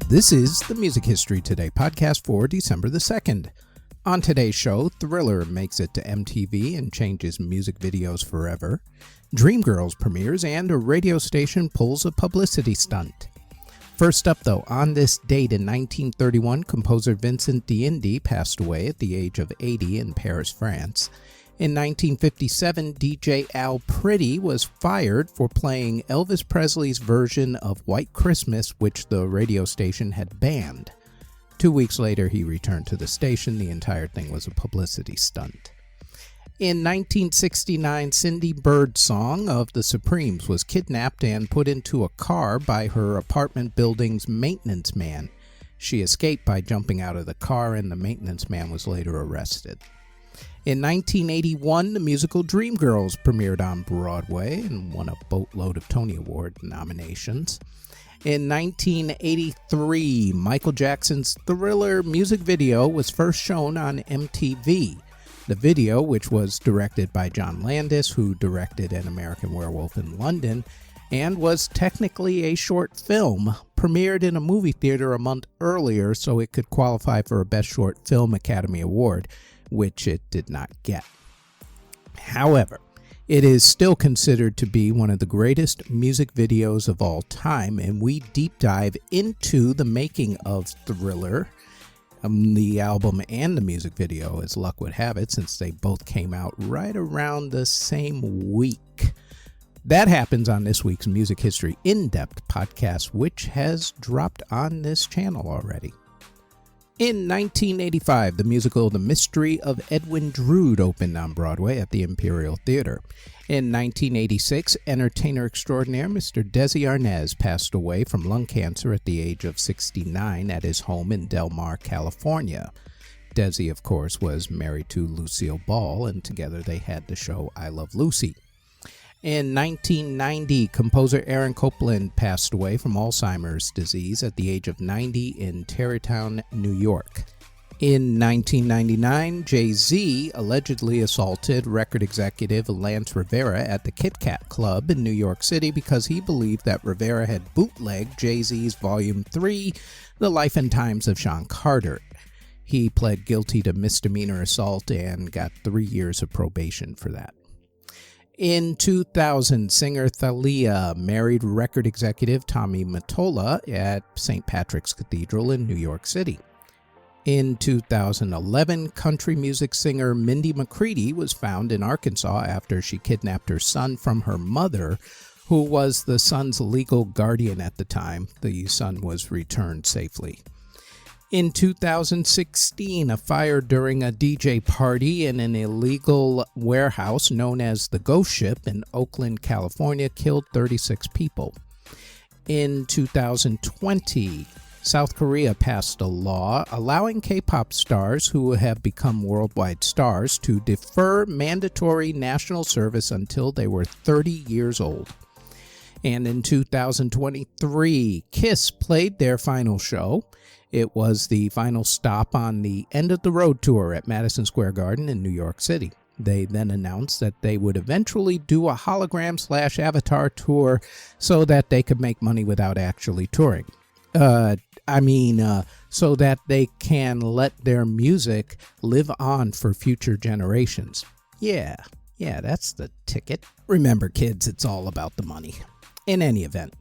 This is the Music History Today podcast for December the 2nd. On today's show, Thriller makes it to MTV and changes music videos forever. Dreamgirls premieres and a radio station pulls a publicity stunt. First up, though, on this date in 1931, composer Vincent d'Indy passed away at the age of 80 in Paris, France. In 1957, DJ Al Pretty was fired for playing Elvis Presley's version of White Christmas, which the radio station had banned. 2 weeks later, he returned to the station. The entire thing was a publicity stunt. In 1969, Cindy Birdsong of the Supremes was kidnapped and put into a car by her apartment building's maintenance man. She escaped by jumping out of the car, and the maintenance man was later arrested. In 1981, the musical Dreamgirls premiered on Broadway and won a boatload of Tony Award nominations. In 1983, Michael Jackson's Thriller music video was first shown on MTV. The video, which was directed by John Landis, who directed An American Werewolf in London, and was technically a short film, premiered in a movie theater a month earlier so it could qualify for a Best Short Film Academy Award, which it did not get. However, it is still considered to be one of the greatest music videos of all time, and we deep dive into the making of Thriller, the album and the music video, as luck would have it, since they both came out right around the same week. That happens on this week's Music History In-Depth podcast, which has dropped on this channel already. In 1985, the musical The Mystery of Edwin Drood opened on Broadway at the Imperial Theater. In 1986, entertainer extraordinaire Mr. Desi Arnaz passed away from lung cancer at the age of 69 at his home in Del Mar, California. Desi, of course, was married to Lucille Ball, and together they had the show I Love Lucy. In 1990, composer Aaron Copland passed away from Alzheimer's disease at the age of 90 in Tarrytown, New York. In 1999, Jay-Z allegedly assaulted record executive Lance Rivera at the Kit Kat Club in New York City because he believed that Rivera had bootlegged Jay-Z's Volume 3, The Life and Times of Sean Carter. He pled guilty to misdemeanor assault and got 3 years of probation for that. In 2000, singer Thalia married record executive Tommy Mottola at St. Patrick's Cathedral in New York City. In 2011, country music singer Mindy McCready was found in Arkansas after she kidnapped her son from her mother, who was the son's legal guardian at the time. The son was returned safely. In 2016, a fire during a DJ party in an illegal warehouse known as the Ghost Ship in Oakland, California, killed 36 people. In 2020, South Korea passed a law allowing K-pop stars who have become worldwide stars to defer mandatory national service until they were 30 years old. And in 2023, Kiss played their final show. It was the final stop on the End of the Road tour at Madison Square Garden in New York City. They then announced that they would eventually do a hologram/avatar tour so that they could make money without actually touring. So that they can let their music live on for future generations. Yeah, that's the ticket. Remember, kids, it's all about the money. In any event,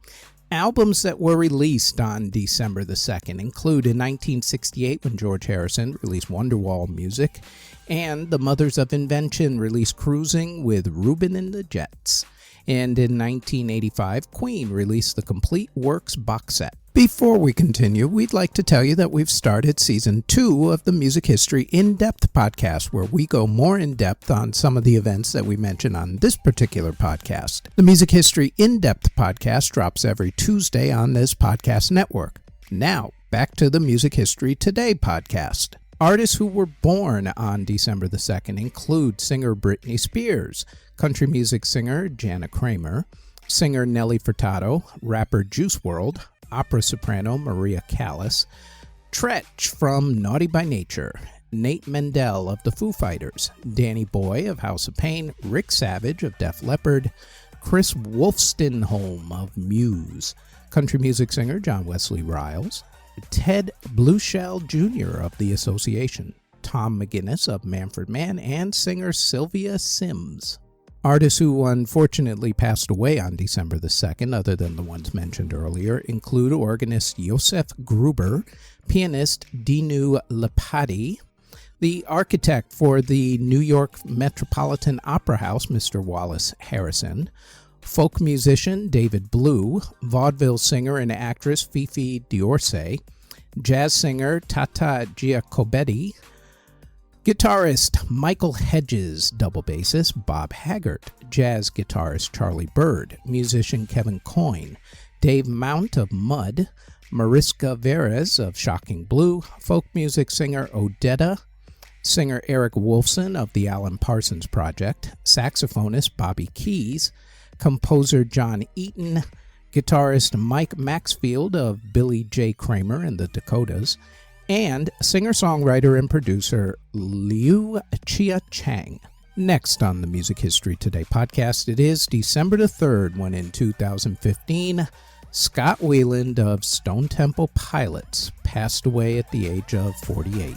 albums that were released on December the 2nd include in 1968 when George Harrison released Wonderwall Music, and the Mothers of Invention released Cruising with Reuben and the Jets. And in 1985, Queen released the Complete Works box set. Before we continue, we'd like to tell you that we've started Season 2 of the Music History In-Depth podcast, where we go more in-depth on some of the events that we mention on this particular podcast. The Music History In-Depth podcast drops every Tuesday on this podcast network. Now, back to the Music History Today podcast. Artists who were born on December the 2nd include singer Britney Spears, country music singer Jana Kramer, singer Nelly Furtado, rapper Juice WRLD, opera soprano Maria Callas, Tretch from Naughty by Nature, Nate Mendel of the Foo Fighters, Danny Boy of House of Pain, Rick Savage of Def Leppard, Chris Wolstenholme of Muse, country music singer John Wesley Riles, Ted Blueshell Jr. of the Association, Tom McGinnis of Manfred Mann, and singer Sylvia Sims. Artists who unfortunately passed away on December the 2nd, other than the ones mentioned earlier, include organist Josef Gruber, pianist Dinu Lepati, the architect for the New York Metropolitan Opera House, Mr. Wallace Harrison, folk musician David Blue, vaudeville singer and actress Fifi D'Orsay, jazz singer Tata Giacobetti, guitarist Michael Hedges, double bassist Bob Haggart, jazz guitarist Charlie Bird, musician Kevin Coyne, Dave Mount of Mud, Mariska Veres of Shocking Blue, folk music singer Odetta, singer Eric Wolfson of the Alan Parsons Project, saxophonist Bobby Keys, composer John Eaton, guitarist Mike Maxfield of Billy J. Kramer and the Dakotas, and singer-songwriter and producer Liu Chia Chang. Next on the Music History Today podcast, it is December the 3rd when in 2015, Scott Weiland of Stone Temple Pilots passed away at the age of 48.